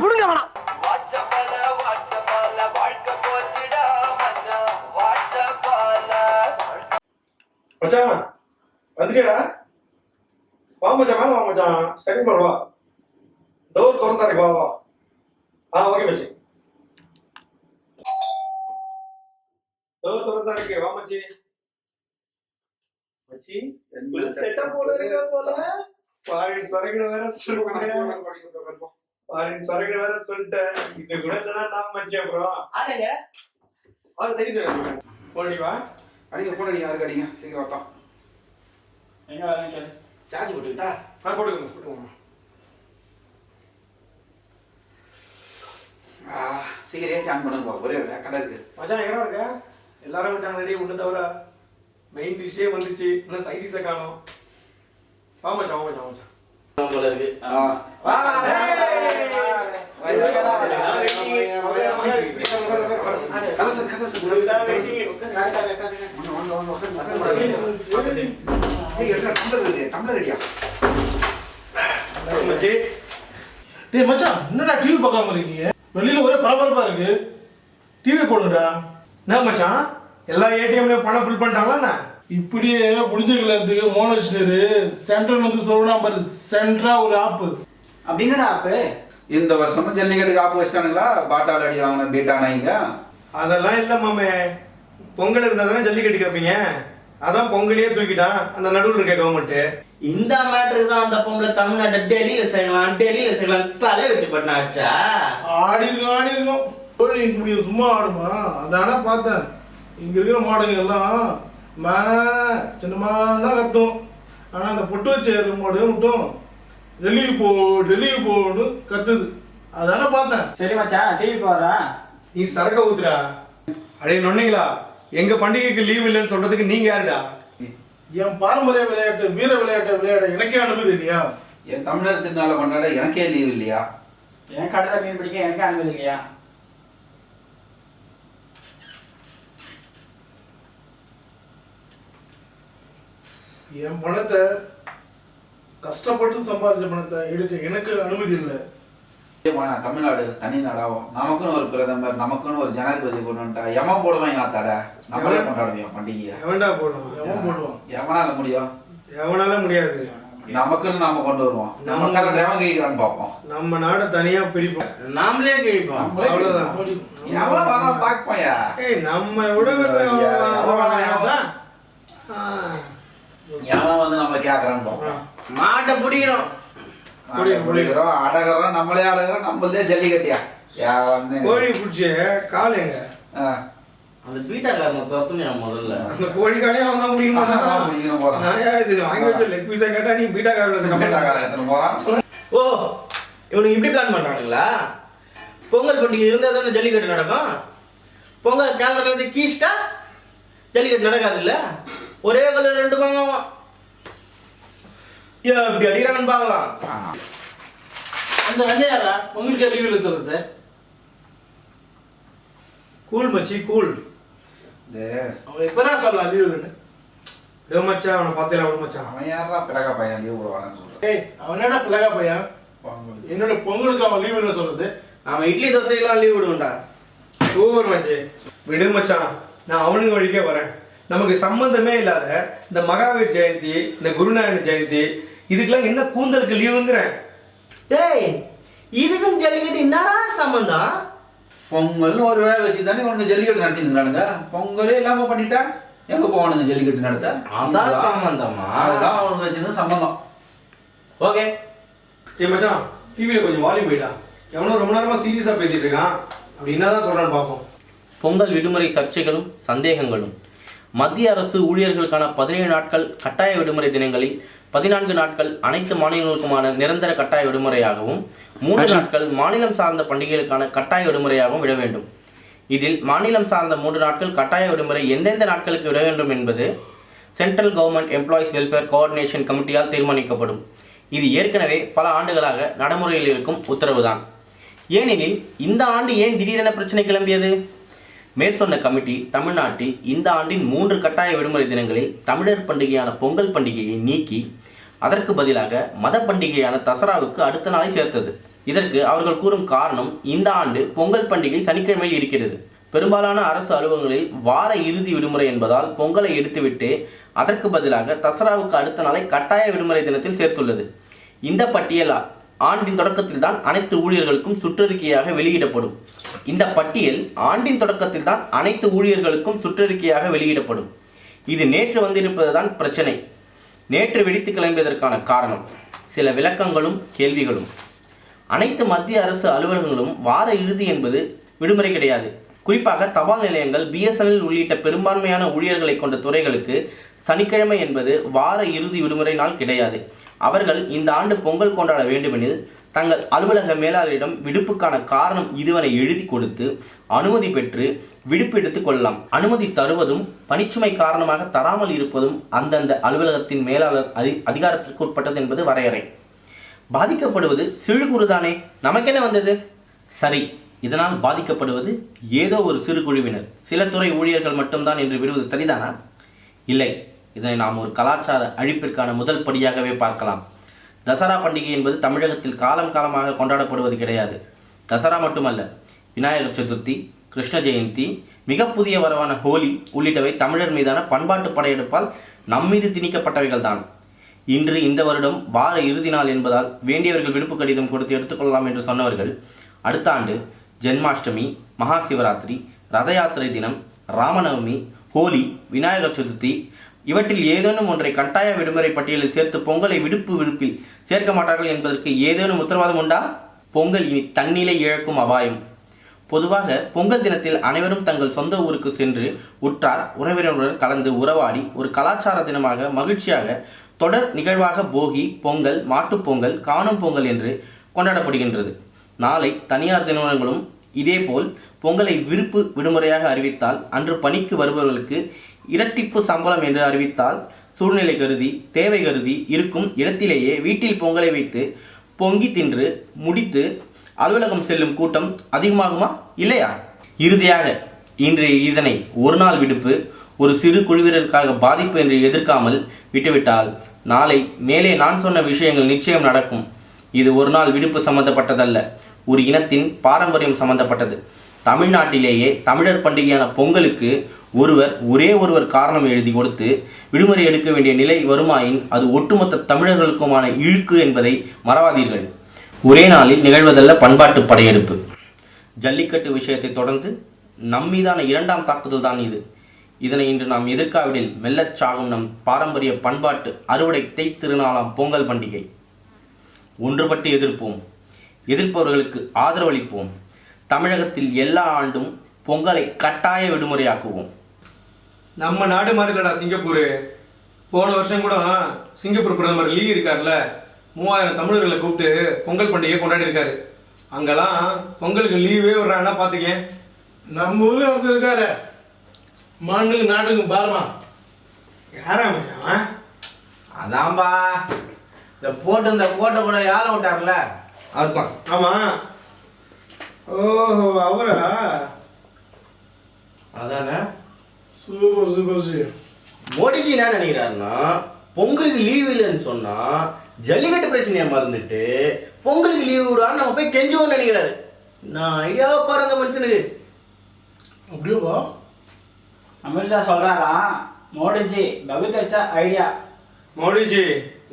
புடுங்க வேணாம். மச்சான் வந்துட்டியாடா? வா மச்சான், மேல வா மச்சான். செகண்ட் ஃப்ளோர் வா. டோர் திறந்தா இருக்கு, வா வா. ஓகே மச்சி. டோர் திறந்தா இருக்கு, வா மச்சி. மச்சி செட்டப் போட இருக்க போல. ஃபாரின் சரக்குன வேற சொல்றேன். ஃபாரின் சரக்குன வேற சொல்லிட்டேன். இது கூட இல்லனா நான் மச்சி அப்புறம். ஆனங்க. சரி சரி. போடி வா. அடிங்க போன் அடிங்க, யாருக்கு அடிங்க, சீக்கிரம் வாப்பா. எங்க வரேன் கேளு. சார்ஜ் போட்டுக்கிட்டா? போட்டுக்கோங்க. சீக்கிரம் ஏசி ஆன் பண்ணுங்க, ஒரே கடை இருக்கு. மச்சான் எங்கடா இருக்க? எல்லாரும் விட்டாங்க ரெடி, ஒண்ணு தவிர மெயின் டிஷ்ஷே வந்துச்சு, இன்னும் சைட் டிஷ்ஷை காணோம். வா மச்சான், வா மச்சான். போல இருக்கு. வா. டேய் மச்சான், என்னடா டிவி பார்க்காம இருக்கீங்க? வெளியில ஒரே பரபரப்பா இருக்கு. டிவி போடுங்கடா. என்ன மச்சான், எல்லா ஏடிஎம்லயும் பணம் ஃபில் பண்ணிட்டாங்களா? இப்படியே முடிஞ்ச கல்யாணத்துக்கு மோனோஸ்டரு சென்ட்ரல் வந்து சொல்லணும் பாரு, சென்ட்ரா ஒரு ஆப். அப்படின்னா ஆப்பு இந்த வருஷமும் ஜல்லிக்கட்டுக்கு ஆப்பு வச்சிட்டானுங்களா? பாட்டால் அடி வாங்கின பீட்டா நாய்ங்க. அதெல்லாம் இல்ல மாமே, பொங்கல் இருந்தா தானே ஜல்லிக்கட்டு கேட்பீங்க. அதான் பொங்கலையே தூக்கிட்டான் அந்த நடுவில் இருக்க கவர்மெண்ட். இந்த மேட்டருக்கு தான் அந்த பொம்பளை தமிழ்நாட்டை டெல்லியில செய்யலாம் தலை வச்சு பண்ணாச்சா? ஆடி இருக்கும். கோழி இப்படி சும்மா ஆடுமா? அதானே பார்த்தேன். இங்க இருக்கிற மாடுங்க எல்லாம் சின்னமா தான் கத்தும். ஆனா அந்த பொட்டு வச்ச மாடு மட்டும் டெல்லிக்கு போன்னு கத்துது. அதானே பார்த்தேன். சரி மச்சான், டிவி போடுறா. நீ சரக்க ஊத்துறா. அடே நொன்னீங்களா, எங்க பண்டிகைக்கு லீவ் இல்லைன்னு சொல்றதுக்கு நீங்க யாருடா? என் பாரம்பரிய விளையாட்டு, வீர விளையாட்டை விளையாட எனக்கே அனுமதி இல்லையா? என் தமிழர் திருநாளை கொண்டாட எனக்கே லீவ் இல்லையா? என் கடலை மீன் பிடிக்க எனக்கே அனுமதி இல்லையா? என் பணத்தை கஷ்டப்பட்டு சம்பாதிச்ச பணத்தை எடுக்க எனக்கு அனுமதி இல்லை. தமிழ்நாடு தனி நாடாகும். நமக்குன்னு ஒரு பிரதமர், நமக்குன்னு ஒரு ஜனாதிபதி கொண்டு வந்துட்டா எவன் போடுவான் தட? நம்மளே கொண்டாடுவோம் பண்டிகையை. எவன்டா போடுவான்? எவனால முடியும்? எவனால முடியாது. நமக்குன்னு நாம கொண்டு வருவோம். நமக்காக எவன் கிழிக்கிறான்னு பார்ப்போம். நம்ம நாடு தனியா பிரிப்போம், நாமளே கிழிப்போம். அவ்வளவுதான். எவன் வர பாக்கோயா? நம்ம உலகத்தை எவன் வந்து நம்ம கேக்குறான்னு பார்ப்போம். மாட்டை பிடிக்கணும், பிடிக்கிறோம், அடகிறோம், நம்மளே அடகிறோம். நம்மளதே ஜல்லிக்கட்டியா? கோழி பிடிச்சி கால் எங்க? அந்த பீட்டாக்காரங்க துரத்துனியா முதல்ல? அந்த கோழி காலையே அவன் தான் முடிக்கணும் போறான். இது வாங்கி வச்ச லெக் பீஸா கேட்டா நீ பீட்டாக்காரன் போறான். ஓ, இவனுக்கு இப்படி பிளான் பண்றானுங்களா? பொங்கல் பண்டிகை இருந்தா தானே ஜல்லிக்கட்டு நடக்கும். பொங்கல் கேலண்டர்ல இருந்து கீஸ்டா ஜல்லிக்கட்டு நடக்காது இல்ல? ஒரே கலர் ரெண்டு வாங்குவான். இப்படி அடிக்கிறான்னு பாக்கலாம். அந்த வெள்ளையாரா உங்களுக்கு லீவ் இல்லை சொல்றது? கூல் மச்சி கூல். அவன் எப்பதான் சொல்லலாம் லீவ் இல்லைன்னு? மச்சான் அவனை பார்த்தேன். அவன் மச்சான் அவன் யாரா பிளகா பையன் லீவ் போடுவான்னு சொல்றேன். ஏய், அவன் என்னடா பிளகா பையன்? என்னோட பொங்கலுக்கு அவன் லீவ் இல்லைன்னு சொல்றது? அவன் இட்லி தோசைக்கெல்லாம் லீவ் விடுவான்டா. ஓவர் மச்சி விடு மச்சான், நான் அவனுக்கு வழிக்கே வரேன். நமக்கு சம்பந்தமே இல்லாத இந்த மகாவீர் ஜெயந்தி, இந்த குருநாயக் ஜெயந்தி, இதுக்கெல்லாம் என்ன கூந்தலுக்கு லீவுங்கிறேன். டேய், இதுக்கும் ஜல்லிக்கட்டு என்னடா சம்பந்தம்? பொங்கல் ஒரு வேலை வச்சு தானே உனக்கு ஜல்லிக்கட்டு நடத்திருந்தானுங்க. பொங்கலே இல்லாம பண்ணிட்டா எங்க போவானுங்க ஜல்லிக்கட்டு நடத்த? அதான் சம்பந்தமா? அதுதான் அவனுக்கு வச்சிருந்த சம்பந்தம். ஓகே. ஏ மச்சான், டிவியில கொஞ்சம் வால்யூம் போயிட்டா. எவனோ ரொம்ப நேரமா சீரியஸா பேசிட்டு இருக்கான். அப்படி என்னதான் சொல்றான்னு பார்ப்போம். பொங்கல் விடுமுறை சர்ச்சைகளும் சந்தேகங்களும். மத்திய அரசு ஊழியர்களுக்கான 17 நாட்கள் கட்டாய விடுமுறை தினங்களில் 14 நாட்கள் அனைத்து மாநிலங்களுக்குமான நிரந்தர கட்டாய விடுமுறையாகவும் 3 நாட்கள் மாநிலம் சார்ந்த பண்டிகைகளுக்கான கட்டாய விடுமுறையாகவும் விட வேண்டும். இதில் மாநிலம் சார்ந்த 3 நாட்கள் கட்டாய விடுமுறை எந்தெந்த நாட்களுக்கு விட வேண்டும் என்பது central government employees welfare coordination கமிட்டியால் தீர்மானிக்கப்படும். இது ஏற்கனவே பல ஆண்டுகளாக நடைமுறையில் இருக்கும் உத்தரவுதான். ஏனெனில் இந்த ஆண்டு ஏன் திடீரென பிரச்சனை கிளம்பியது? மேற்சொன்ன கமிட்டி தமிழ்நாட்டில் இந்த ஆண்டின் 3 கட்டாய விடுமுறை தினங்களில் தமிழர் பண்டிகையான பொங்கல் பண்டிகையை நீக்கி அதற்கு பதிலாக மத பண்டிகையான தசராவுக்கு அடுத்த நாளை சேர்த்தது. இதற்கு அவர்கள் கூறும் காரணம், இந்த ஆண்டு பொங்கல் பண்டிகை சனிக்கிழமையில் இருக்கிறது. பெரும்பாலான அரசு அலுவலகங்களில் வார இறுதி விடுமுறை என்பதால் பொங்கலை எடுத்துவிட்டு அதற்கு பதிலாக தசராவுக்கு அடுத்த நாளை கட்டாய விடுமுறை தினத்தில் சேர்த்துள்ளது. இந்த பட்டியல் ஆண்டின் தொடக்கத்தில் தான் அனைத்து ஊழியர்களுக்கும் சுற்றறிக்கையாக வெளியிடப்படும். இது நேற்று வந்திருப்பதுதான் பிரச்சனை. நேற்று வெடித்து கிளம்பியதற்கான காரணம் சில விளக்கங்களும் கேள்விகளும். அனைத்து மத்திய அரசு அலுவலகங்களும் வார இறுதி என்பது விடுமுறை கிடையாது. குறிப்பாக தபால் நிலையங்கள், BSNL உள்ளிட்ட பெரும்பான்மையான ஊழியர்களை கொண்ட துறைகளுக்கு சனிக்கிழமை என்பது வார இறுதி விடுமுறை நாள் கிடையாது. அவர்கள் இந்த ஆண்டு பொங்கல் கொண்டாட வேண்டுமெனில் தங்கள் அலுவலக மேலாளரிடம் விடுப்புக்கான காரணம் இதுவரை எழுதி கொடுத்து அனுமதி பெற்று விடுப்பு எடுத்துக் கொள்ளலாம். அனுமதி தருவதும் பணிச்சுமை காரணமாக தராமல் இருப்பதும் அந்தந்த அலுவலகத்தின் மேலாளர் அதிகாரத்திற்கு உட்பட்டது என்பது வரையறை. பாதிக்கப்படுவது சிறு குறுதானே, நமக்கென்ன வந்தது? சரி, இதனால் பாதிக்கப்படுவது ஏதோ ஒரு சிறு குழுவினர், சில துறை ஊழியர்கள் மட்டும்தான் என்று விடுவது சரிதானா? இல்லை, இதனை நாம் ஒரு கலாச்சார அழிப்பிற்கான முதல் படியாகவே பார்க்கலாம். தசரா பண்டிகை என்பது தமிழகத்தில் காலம் காலமாக கொண்டாடப்படுவது கிடையாது. தசரா மட்டுமல்ல, விநாயகர் சதுர்த்தி, கிருஷ்ண ஜெயந்தி, மிக புதிய வரவான ஹோலி உள்ளிட்டவை தமிழர் மீதான பண்பாட்டு படையெடுப்பால் நம்மீது திணிக்கப்பட்டவைகள் தான். இன்று இந்த வருடம் வார இறுதி நாள் என்பதால் வேண்டியவர்கள் விடுப்பு கடிதம் கொடுத்து எடுத்துக்கொள்ளலாம் என்று சொன்னவர்கள் அடுத்த ஆண்டு ஜென்மாஷ்டமி, மகா சிவராத்திரி, ரத யாத்திரை தினம், ராமநவமி, ஹோலி, விநாயகர் சதுர்த்தி இவற்றில் ஏதேனும் ஒன்றை கட்டாய விடுமுறை பட்டியலில் சேர்த்து பொங்கலை விடுப்பில் சேர்க்க மாட்டார்கள் என்பதற்கு ஏதேனும் உத்தரவாதம் உண்டா? பொங்கல் இனி தன்னிலை இழக்கும் அபாயம். பொதுவாக பொங்கல் தினத்தில் அனைவரும் தங்கள் சொந்த ஊருக்கு சென்று உற்றார் உறவினருடன் கலந்து உறவாடி ஒரு கலாச்சார தினமாக மகிழ்ச்சியாக தொடர் நிகழ்வாக போகி, பொங்கல், மாட்டுப்பொங்கல், காணும் பொங்கல் என்று கொண்டாடப்படுகின்றது. நாளை தனியார் நிறுவனங்களும் இதேபோல் பொங்கலை விடுமுறையாக அறிவித்தால், அன்று பணிக்கு வருபவர்களுக்கு இரட்டிப்பு சம்பளம் என்று அறிவித்தால், சூழ்நிலை கருதி தேவை கருதி இருக்கும் இடத்திலேயே வீட்டில் பொங்கலை வைத்து பொங்கி தின்று முடித்து அலுவலகம் செல்லும் கூட்டம் அதிகமாகுமா இல்லையா? இறுதியாக இன்று இதனை ஒரு நாள் விடுப்பு ஒரு சிறு குழுவினருக்காக பாதிப்பு என்று எதிர்க்காமல் விட்டுவிட்டால் நாளை மேலே நான் சொன்ன விஷயங்கள் நிச்சயம் நடக்கும். இது ஒரு நாள் விடுப்பு சம்பந்தப்பட்டதல்ல, ஒரு இனத்தின் பாரம்பரியம் சம்பந்தப்பட்டது. தமிழ்நாட்டிலேயே தமிழர் பண்டிகையான பொங்கலுக்கு ஒருவர் காரணம் எழுதி கொடுத்து விடுமுறை எடுக்க வேண்டிய நிலை வருமாயின் அது ஒட்டுமொத்த தமிழர்களுக்குமான இழுக்கு என்பதை மறவாதீர்கள். ஒரே நாளில் நிகழ்வதல்ல பண்பாட்டு படையெடுப்பு. ஜல்லிக்கட்டு விஷயத்தை தொடர்ந்து நம்மீதான இரண்டாம் தாக்குதல் தான் இது. இதனை இன்று நாம் எதிர்க்காவிடில் மெல்லச் சாகும் நம் பாரம்பரிய பண்பாட்டு அறுவடை தேய்த்திருநாளாம் பொங்கல் பண்டிகை. ஒன்றுபட்டு எதிர்ப்போம், எதிர்ப்பவர்களுக்கு ஆதரவளிப்போம். தமிழகத்தில் எல்லா ஆண்டும் பொங்கலை கட்டாய விடுமுறையாக்குவோம். நம்ம நாடு மாதிரிலடா சிங்கப்பூர். போன வருஷம் கூட சிங்கப்பூர் பிரதமர் லீ இருக்கார்ல, 3000 தமிழர்களை கூப்பிட்டு பொங்கல் பண்டிகையை கொண்டாடி இருக்காரு. அங்கெல்லாம் பொங்கலுக்கு லீவே வர்றாங்கன்னா பாத்துக்க. நம்ம ஊர்ல ஒருத்தர் இருக்காரு, மண்ணுக்கு நாட்டுக்கு பாருமா. யாரா மச்சான்? அதான்பா இந்த போட்டோ கூட யாரை விட்டார்ல அதுதான். ஆமா, ஓஹோ அவரா? அதானே. சூப்பர். மோடிஜி என்ன நினைக்கிறாருன்னா, பொங்கலுக்கு லீவ் இல்லைன்னு சொன்னா ஜல்லிக்கட்டு பிரச்சனையை மறந்துட்டு பொங்கலுக்கு லீவ் விடான்னு நம்ம போய் கெஞ்சுவோம்னு நினைக்கிறாரு. நான் ஐடியா பாரு அந்த மனுஷனுக்கு. அப்படியோப்பா? அமித்ஷா சொல்றாரா, மோடிஜி பகுத் அச்சா ஐடியா. மோடிஜி,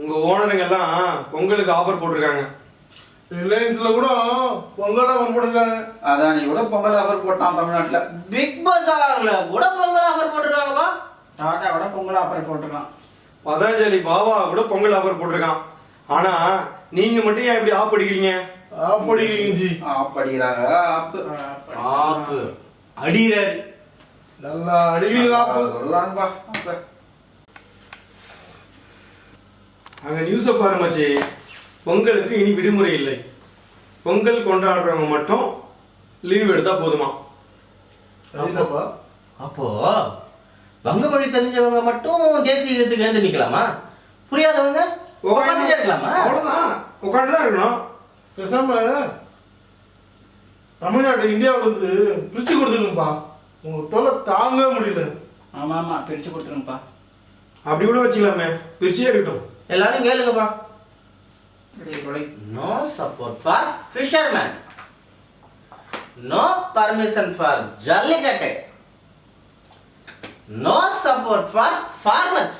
உங்க ஓனருங்க எல்லாம் பொங்கலுக்கு ஆஃபர் போட்டிருக்காங்க. ரிலையன்ஸ்ல கூட பொங்கல் ஆஃபர் போட்டிருக்காங்க. அதான் நீ கூட பொங்கல் ஆஃபர் போட்டான் தமிழ்நாட்டுல. பிக் பஜார்ல கூட பொங்கல் ஆஃபர் போட்டிருக்காங்கப்பா. டாடா கூட பொங்கல் ஆஃபர் போட்டிருக்கான். பதாஞ்சலி பாபா கூட பொங்கல் ஆஃபர் போட்டிருக்கான். ஆனா நீங்க மட்டும் ஏன் இப்படி ஆப் அடிக்கிறீங்க? அப்படிங்க ஜி. படிக்கிறாங்க ஆப்பு அடிறாரு. நல்லா அடிக்கிறீங்க ஆப்பு. சொல்றாங்கப்பா. அங்க நியூஸை பாரு மச்சி. பொங்கலுக்கு இனி விடுமுறை இல்லை. பொங்கல் கொண்டாடுறவங்க மட்டும் லீவ் எடுத்தா போதுமா? என்னப்பா? அப்போ வங்க மொழி தெரிஞ்சவங்க மட்டும் தேசிய கீதத்துக்கு எழுந்து நிக்கலாமா? புரியாதவங்க உட்காந்துட்டே இருக்கலாமா? அவ்வளவுதான், உட்காந்துதான் இருக்கணும். பேசாம தமிழ்நாடு இந்தியாவில இருந்து பிரிச்சு கொடுத்துருங்கப்பா. உங்க தொலை தாங்கவே முடியல. ஆமா பிரிச்சு கொடுத்துருங்கப்பா. அப்படி கூட வச்சுக்கலாமே, பிரிச்சே இருக்கட்டும். எல்லாரும் கேளுங்கப்பா. No support for fishermen. No permission for Jallikattu. No support for farmers.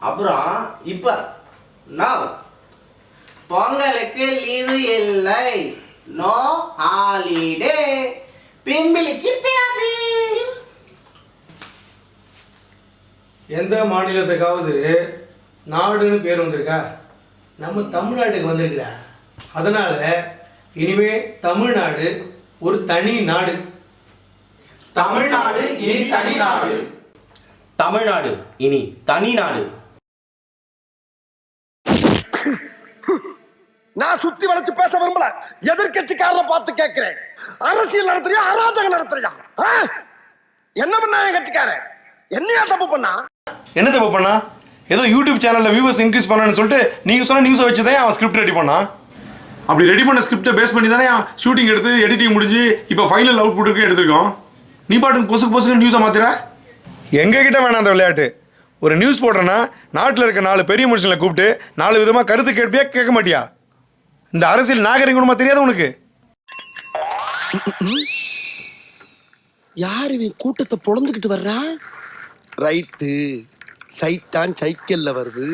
அப்புறம் இப்ப நான் பொங்கலுக்கு லீவு இல்லை. No holiday. பிம்பிலிக்கு பியாபி. எந்த மாநிலத்துக்காவது நாடுன்னு பேர் வந்திருக்கா? நம்ம தமிழ்நாட்டுக்கு வந்திருக்குடா. அதனால இனிமே தமிழ்நாடு ஒரு தனி நாடு. தமிழ்நாடு இனி தனி நாடு. தமிழ்நாடு இனி தனி நாடு. நான் சுத்தி வளைச்சு பேச விரும்பல. எதிர்கட்சிக்காரரை பார்த்து கேட்கிறேன், அரசியல் நடத்துறியா அராஜகம் நடத்துறியா? என்ன பண்ணா என் கட்சிக்காரன்? என்னையா தப்பு பண்ணா? என்ன தப்பு பண்ணா? ஏதோ யூடியூப் சேனல்ல வியூவர்ஸ் இன்க்ரீஸ் பண்ணணும்னு சொல்லிட்டு நீங்க சொன்ன நியூஸை வச்சு தான் அவன் ஸ்கிரிப்ட் ரெடி பண்ணான். அப்படி ரெடி பண்ண ஸ்கிரிப்டை பேஸ் பண்ணி தானே ஷூட்டிங் எடுத்து எடிட்டிங் முடிஞ்சு இப்போ ஃபைனல் அவுட்புட்டுக்கு எடுத்துருக்கோம். நீ பாட்டுக்கு பொசுக்கு நியூஸை மாத்திர. எங்க கிட்ட வேணாம் அந்த விளையாட்டு. ஒரு நியூஸ் போடுறேன்னா நாட்டில் இருக்க 4 பெரிய மனுஷங்களை கூப்பிட்டு 4 விதமாக கருத்து கேட்பியா? கேட்க மாட்டியா? இந்த அரசியல் நாகரிகமா தெரியாது உனக்கு? யார் இவன் கூட்டத்தை பொழந்துக்கிட்டு வர்றா? ரைட்டு, சைத்தான் சைக்கிள்ல வருது.